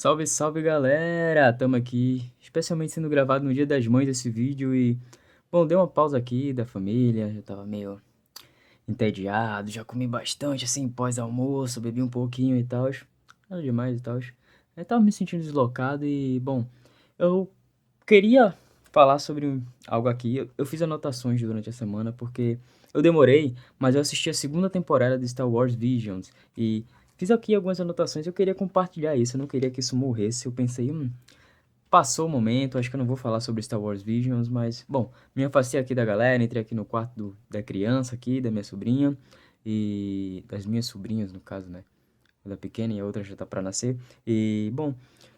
Salve, salve galera! Tamo aqui, especialmente sendo gravado no Dia das Mães esse vídeo e, bom, dei uma pausa aqui da família, já tava meio entediado, já comi bastante assim pós-almoço, bebi um pouquinho e tal, nada demais e tal. Eu tava me sentindo deslocado e, bom, eu queria falar sobre algo aqui. Eu fiz anotações durante a semana porque eu demorei, mas eu assisti a segunda temporada de Star Wars Visions e fiz aqui algumas anotações. Eu queria compartilhar isso, eu não queria que isso morresse. Eu pensei, passou o momento, acho que eu não vou falar sobre Star Wars Visions, mas, bom, me afastei aqui da galera, entrei aqui no quarto da criança aqui, da minha sobrinha e das minhas sobrinhas, no caso, né? Uma pequena e a outra já tá pra nascer. E, bom,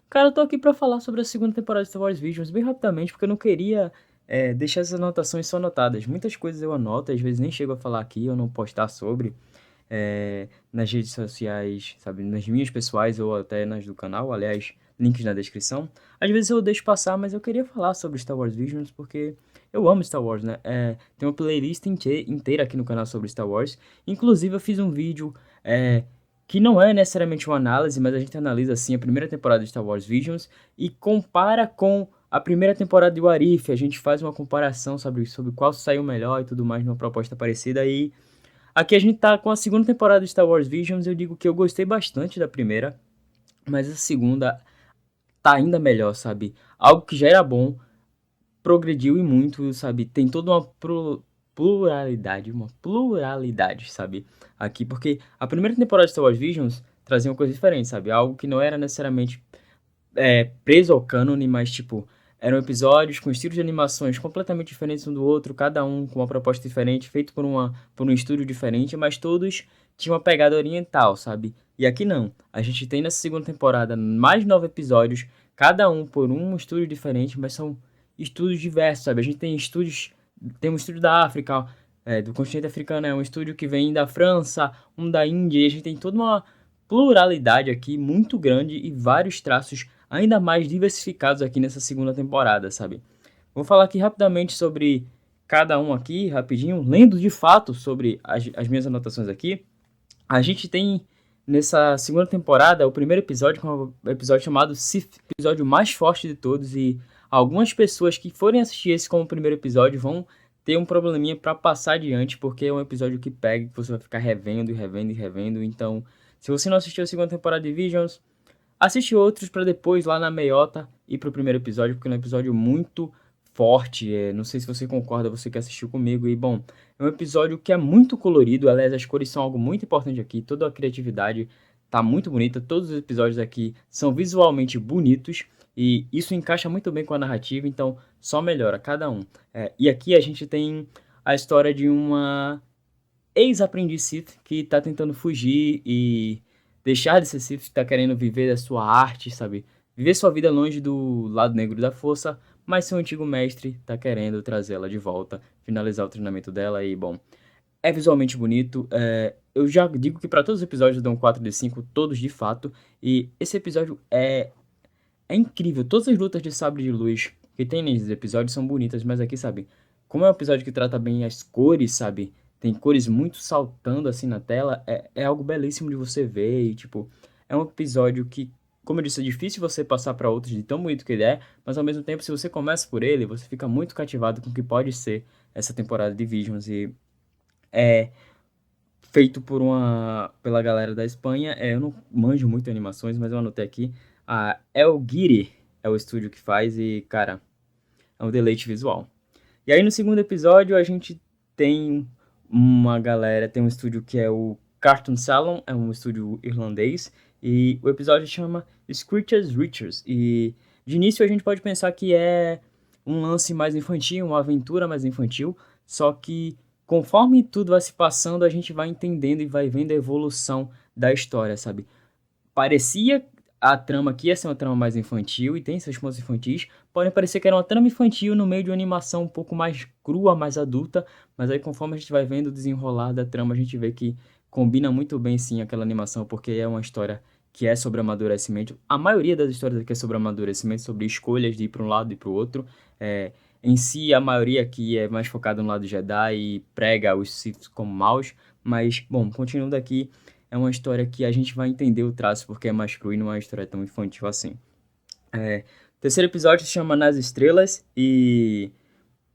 cara, eu tô aqui pra falar sobre a segunda temporada de Star Wars Visions bem rapidamente, porque eu não queria deixar essas anotações só anotadas. Muitas coisas eu anoto, às vezes nem chego a falar aqui, ou não postar sobre nas redes sociais, sabe, nas minhas pessoais ou até nas do canal, aliás, links na descrição. Às vezes eu deixo passar, mas eu queria falar sobre Star Wars Visions porque eu amo Star Wars, né? Tem uma playlist inteira aqui no canal sobre Star Wars. Inclusive, eu fiz um vídeo que não é necessariamente uma análise, mas a gente analisa assim a primeira temporada de Star Wars Visions e compara com a primeira temporada de What If. A gente faz uma comparação sobre qual saiu melhor e tudo mais numa proposta parecida. E aqui a gente tá com a segunda temporada de Star Wars Visions. Eu digo que eu gostei bastante da primeira, mas a segunda tá ainda melhor, sabe? Algo que já era bom, progrediu e muito, sabe? Tem toda uma pluralidade, sabe? Aqui, porque a primeira temporada de Star Wars Visions trazia uma coisa diferente, sabe? Algo que não era necessariamente preso ao cânone, mas tipo, eram episódios com estilos de animações completamente diferentes um do outro, cada um com uma proposta diferente, feito por um estúdio diferente, mas todos tinham uma pegada oriental, sabe? E aqui não. A gente tem nessa segunda temporada mais 9 episódios, cada um por um estúdio diferente, mas são estúdios diversos, sabe? A gente tem estúdios, tem um estúdio da África, do continente africano, é um estúdio que vem da França, um da Índia, e a gente tem toda uma pluralidade aqui muito grande e vários traços ainda mais diversificados aqui nessa segunda temporada, sabe? Vou falar aqui rapidamente sobre cada um aqui, rapidinho, lendo de fato sobre as minhas anotações aqui. A gente tem nessa segunda temporada o primeiro episódio, que é um episódio chamado Sith, episódio mais forte de todos, e algumas pessoas que forem assistir esse como primeiro episódio vão ter um probleminha para passar adiante, porque é um episódio que pega, que você vai ficar revendo e revendo e revendo. Então, se você não assistiu a segunda temporada de Visions, assiste outros para depois, lá na meiota, ir pro primeiro episódio, porque é um episódio muito forte. Não sei se você concorda, você que assistiu comigo. E, bom, é um episódio que é muito colorido. Aliás, as cores são algo muito importante aqui. Toda a criatividade tá muito bonita. Todos os episódios aqui são visualmente bonitos. E isso encaixa muito bem com a narrativa, então só melhora cada um. E aqui a gente tem a história de uma ex-aprendiz Sith que tá tentando fugir e deixar de ser Sith, tá querendo viver a sua arte, sabe? Viver sua vida longe do lado negro da força, mas seu antigo mestre tá querendo trazê-la de volta, finalizar o treinamento dela e, bom, é visualmente bonito. Eu já digo que para todos os episódios eu dou um 4 de 5, todos de fato, e esse episódio é incrível. Todas as lutas de sabre de luz que tem nesses episódios são bonitas, mas aqui, sabe, como é um episódio que trata bem as cores, sabe? Tem cores muito saltando assim na tela, é algo belíssimo de você ver e, tipo, é um episódio que, como eu disse, é difícil você passar para outros de tão bonito que ele é, mas ao mesmo tempo, se você começa por ele, você fica muito cativado com o que pode ser essa temporada de Visions e é feito pela galera da Espanha. Eu não manjo muito animações, mas eu anotei aqui. A El Guiri é o estúdio que faz e, cara, é um deleite visual. E aí no segundo episódio a gente tem tem um estúdio que é o Cartoon Salon, é um estúdio irlandês, e o episódio chama Screechers Riches. E de início a gente pode pensar que é um lance mais infantil, uma aventura mais infantil, só que conforme tudo vai se passando, a gente vai entendendo e vai vendo a evolução da história, sabe? Parecia a trama aqui ia ser uma trama mais infantil e tem seus pontos infantis, porém parecia que era uma trama infantil no meio de uma animação um pouco mais crua, mais adulta, mas aí conforme a gente vai vendo o desenrolar da trama, a gente vê que combina muito bem sim aquela animação, porque é uma história que é sobre amadurecimento. A maioria das histórias aqui é sobre amadurecimento, sobre escolhas de ir para um lado e para o outro. Em si, a maioria aqui é mais focada no lado Jedi e prega os Sith como maus, mas, bom, continuando aqui, é uma história que a gente vai entender o traço porque é mais cru e não é uma história tão infantil assim. O terceiro episódio se chama Nas Estrelas e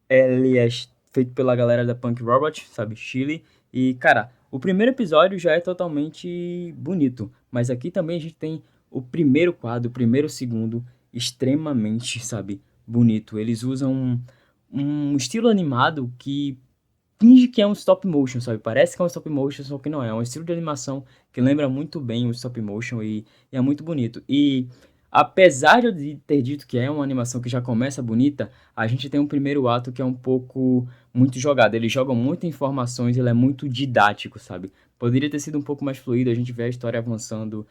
ele é feito pela galera da Punk Robot, sabe, Chile. E, cara, o primeiro episódio já é totalmente bonito, mas aqui também a gente tem o primeiro quadro, o primeiro segundo, extremamente, sabe, bonito. Eles usam um estilo animado que finge que é um stop motion, sabe? Parece que é um stop motion, só que não é. É um estilo de animação que lembra muito bem o stop motion e é muito bonito. E apesar de eu ter dito que é uma animação que já começa bonita, a gente tem um primeiro ato que é um pouco muito jogado. Eles jogam muitas informações, ele é muito didático, sabe? Poderia ter sido um pouco mais fluido, a gente vê a história avançando.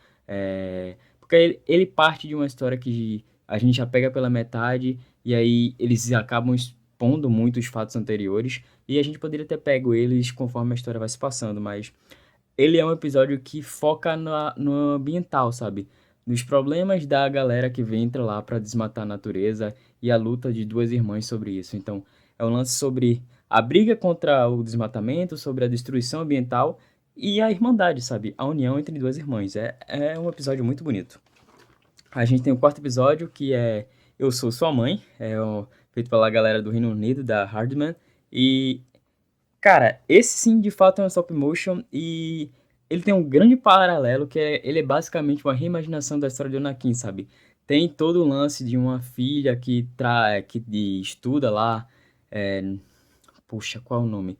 Porque ele parte de uma história que a gente já pega pela metade e aí eles acabam expondo muito os fatos anteriores. E a gente poderia ter pego eles conforme a história vai se passando, mas ele é um episódio que foca no ambiental, sabe? Nos problemas da galera que entra lá pra desmatar a natureza e a luta de duas irmãs sobre isso. Então, é um lance sobre a briga contra o desmatamento, sobre a destruição ambiental e a irmandade, sabe? A união entre duas irmãs. É um episódio muito bonito. A gente tem o quarto episódio, que é Eu Sou Sua Mãe, feito pela galera do Reino Unido, da Hardman. E, cara, esse sim, de fato, é um stop motion e ele tem um grande paralelo, ele é basicamente uma reimaginação da história de Anakin, sabe? Tem todo o lance de uma filha que estuda lá, é, puxa, qual é o nome?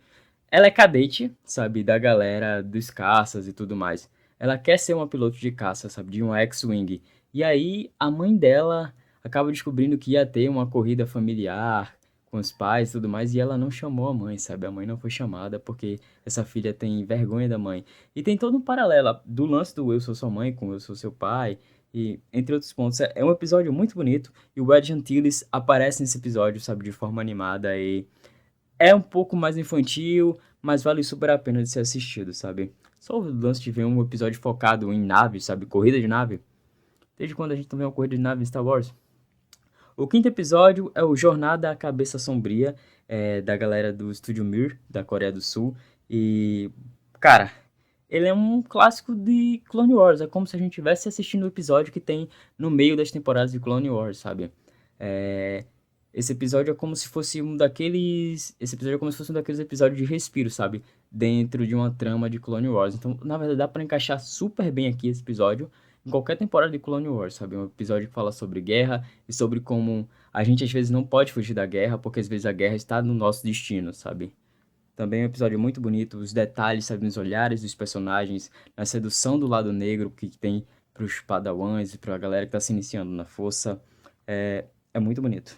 Ela é cadete, sabe, da galera dos caças e tudo mais. Ela quer ser uma piloto de caça, sabe, de uma X-Wing. E aí a mãe dela acaba descobrindo que ia ter uma corrida familiar com os pais e tudo mais, e ela não chamou a mãe, sabe? A mãe não foi chamada porque essa filha tem vergonha da mãe. E tem todo um paralelo do lance do Eu Sou Sua Mãe com Eu Sou Seu Pai, e entre outros pontos. É um episódio muito bonito, e o Ed Antilles aparece nesse episódio, sabe, de forma animada e é um pouco mais infantil, mas vale super a pena de ser assistido, sabe? Só o lance de ver um episódio focado em naves, sabe? Corrida de nave. Desde quando a gente não vê uma corrida de nave em Star Wars? O quinto episódio é o Jornada à Cabeça Sombria, da galera do Estúdio Mir, da Coreia do Sul. E, cara, ele é um clássico de Clone Wars. É como se a gente estivesse assistindo o episódio que tem no meio das temporadas de Clone Wars, sabe? É, Esse episódio é como se fosse um daqueles. Esse episódio é como se fosse um daqueles episódios de respiro, sabe? Dentro de uma trama de Clone Wars. Então, na verdade, dá pra encaixar super bem aqui esse episódio em qualquer temporada de Clone Wars, sabe? Um episódio que fala sobre guerra e sobre como a gente às vezes não pode fugir da guerra, porque às vezes a guerra está no nosso destino, sabe? Também é um episódio muito bonito, os detalhes, sabe, nos olhares dos personagens, na sedução do lado negro que tem pros padawans e pra galera que tá se iniciando na força. É muito bonito.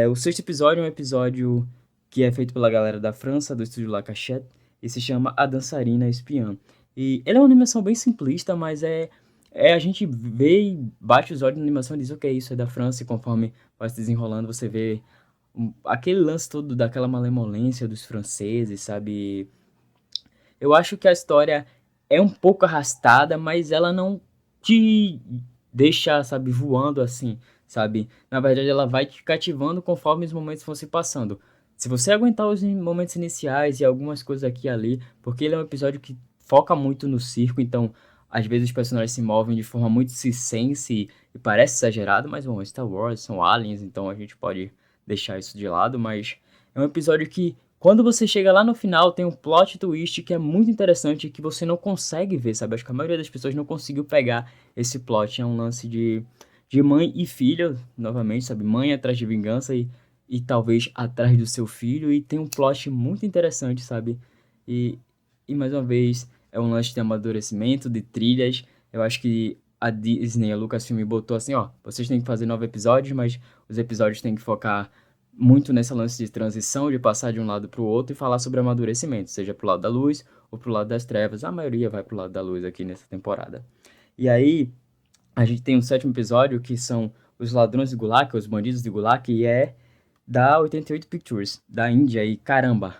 O sexto episódio é um episódio que é feito pela galera da França, do estúdio La Cachette, e se chama A Dançarina Espiã. E ele é uma animação bem simplista, mas a gente vê e bate os olhos na animação e diz, ok, isso é da França, e conforme vai se desenrolando, você vê aquele lance todo daquela malemolência dos franceses, sabe? Eu acho que a história é um pouco arrastada, mas ela não te deixa, sabe, voando assim, sabe? Na verdade, ela vai te cativando conforme os momentos vão se passando. Se você aguentar os momentos iniciais e algumas coisas aqui e ali, porque ele é um episódio que foca muito no circo, então às vezes os personagens se movem de forma muito circense e parece exagerado, mas bom, Star Wars são aliens, então a gente pode deixar isso de lado, mas é um episódio que quando você chega lá no final, tem um plot twist que é muito interessante e que você não consegue ver, sabe? Acho que a maioria das pessoas não conseguiu pegar esse plot. É um lance de mãe e filha, novamente, sabe? Mãe atrás de vingança e talvez atrás do seu filho. E tem um plot muito interessante, sabe? E, e mais uma vez, é um lance de amadurecimento, de trilhas. Eu acho que a Disney, a Lucasfilm botou assim, ó, vocês têm que fazer 9 episódios, mas os episódios têm que focar muito nesse lance de transição, de passar de um lado para o outro e falar sobre amadurecimento, seja pro lado da luz ou pro lado das trevas. A maioria vai pro lado da luz aqui nessa temporada. E aí, a gente tem um sétimo episódio que são os ladrões de Gulak, os bandidos de Gulak, e é da 88 Pictures, da Índia. E caramba,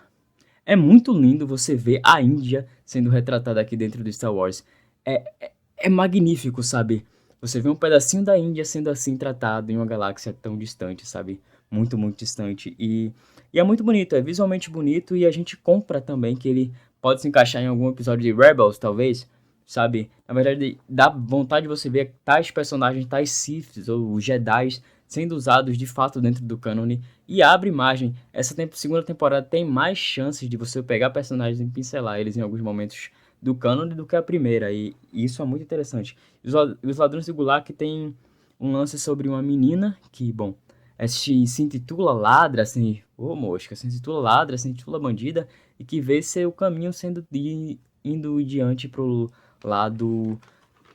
é muito lindo você ver a Índia sendo retratada aqui dentro do Star Wars. É magnífico, sabe? Você vê um pedacinho da Índia sendo assim tratado em uma galáxia tão distante, sabe? Muito, muito distante. E é muito bonito, é visualmente bonito e a gente compra também que ele pode se encaixar em algum episódio de Rebels, talvez. sabe? Na verdade, dá vontade de você ver tais personagens, tais Siths ou Jedis sendo usados de fato dentro do cânone e abre margem. Essa segunda temporada tem mais chances de você pegar personagens e pincelar eles em alguns momentos do cânone do que a primeira, e isso é muito interessante. Os Ladrões do Gulag tem um lance sobre uma menina que, bom, se intitula ladra, assim, ô mosca, se intitula ladra, se intitula bandida, e que vê seu caminho indo diante pro lado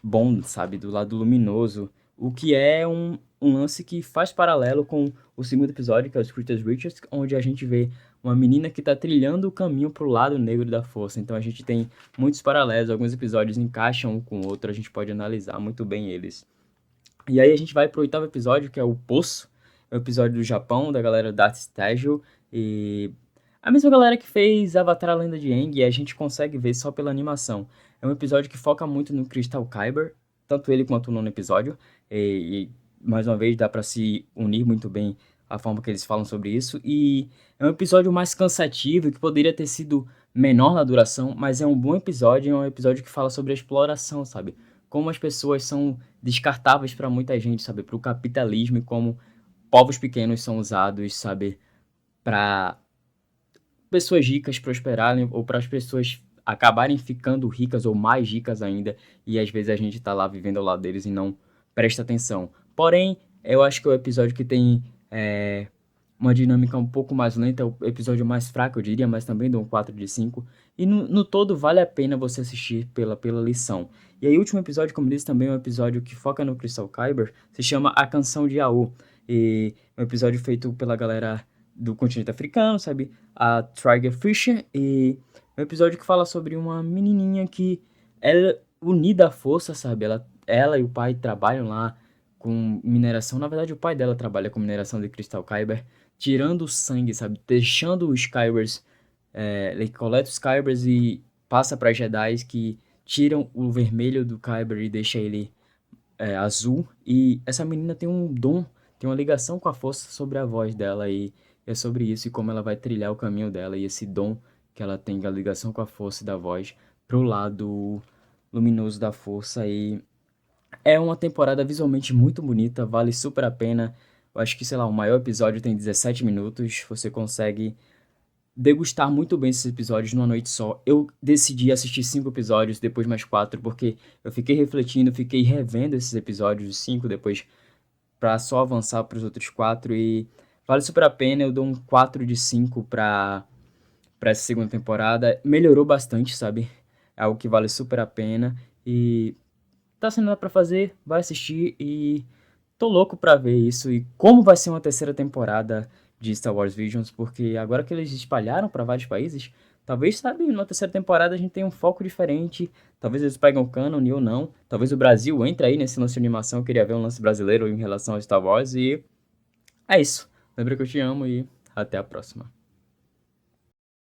bom, sabe, do lado luminoso, o que é um lance que faz paralelo com o segundo episódio, que é o Scripted Riches, onde a gente vê uma menina que está trilhando o caminho pro lado negro da força. Então a gente tem muitos paralelos, alguns episódios encaixam um com o outro, a gente pode analisar muito bem eles. E aí a gente vai pro oitavo episódio, que é o Poço. É o episódio do Japão, da galera da Stage. E a mesma galera que fez Avatar: A Lenda de Aang, e a gente consegue ver só pela animação. É um episódio que foca muito no Crystal Kyber, tanto ele quanto o nono episódio. E mais uma vez, dá pra se unir muito bem a forma que eles falam sobre isso. E é um episódio mais cansativo, que poderia ter sido menor na duração, mas é um bom episódio, é um episódio que fala sobre a exploração, sabe? Como as pessoas são descartáveis para muita gente, sabe? Para o capitalismo e como povos pequenos são usados, sabe? Para pessoas ricas prosperarem ou para as pessoas acabarem ficando ricas ou mais ricas ainda, e às vezes a gente tá lá vivendo ao lado deles e não presta atenção. Porém, eu acho que é o episódio que tem uma dinâmica um pouco mais lenta, é o episódio mais fraco, eu diria, mas também dou um 4 de 5. E no todo vale a pena você assistir pela lição. E aí o último episódio, como disse, também é um episódio que foca no Crystal Kyber, se chama A Canção de Aô. E é um episódio feito pela galera do continente africano, sabe? A Trigger Fisher. E é um episódio que fala sobre uma menininha que ela unida à força, sabe? Ela e o pai trabalham lá com mineração. Na verdade, o pai dela trabalha com mineração de Crystal Kyber, tirando o sangue, sabe? Deixando os Kybers. Ele coleta os Kybers e passa para Jedi que tiram o vermelho do Kyber e deixa ele azul. E essa menina tem um dom, tem uma ligação com a força sobre a voz dela. E é sobre isso e como ela vai trilhar o caminho dela. E esse dom que ela tem, a ligação com a força e da voz, pro lado luminoso da força. E é uma temporada visualmente muito bonita, vale super a pena. Eu acho que, sei lá, o maior episódio tem 17 minutos. Você consegue degustar muito bem esses episódios numa noite só. Eu decidi assistir 5 episódios, depois mais 4, porque eu fiquei refletindo, fiquei revendo esses episódios, os 5 depois, pra só avançar pros outros 4. E vale super a pena. Eu dou um 4 de 5 pra essa segunda temporada. Melhorou bastante, sabe? É algo que vale super a pena. E tá sendo nada pra fazer, vai assistir e tô louco pra ver isso e como vai ser uma terceira temporada de Star Wars Visions, porque agora que eles espalharam pra vários países, talvez, sabe, numa terceira temporada a gente tenha um foco diferente, talvez eles pegam o canon ou não, talvez o Brasil entre aí nesse lance de animação, eu queria ver um lance brasileiro em relação a Star Wars e é isso. Lembra que eu te amo e até a próxima.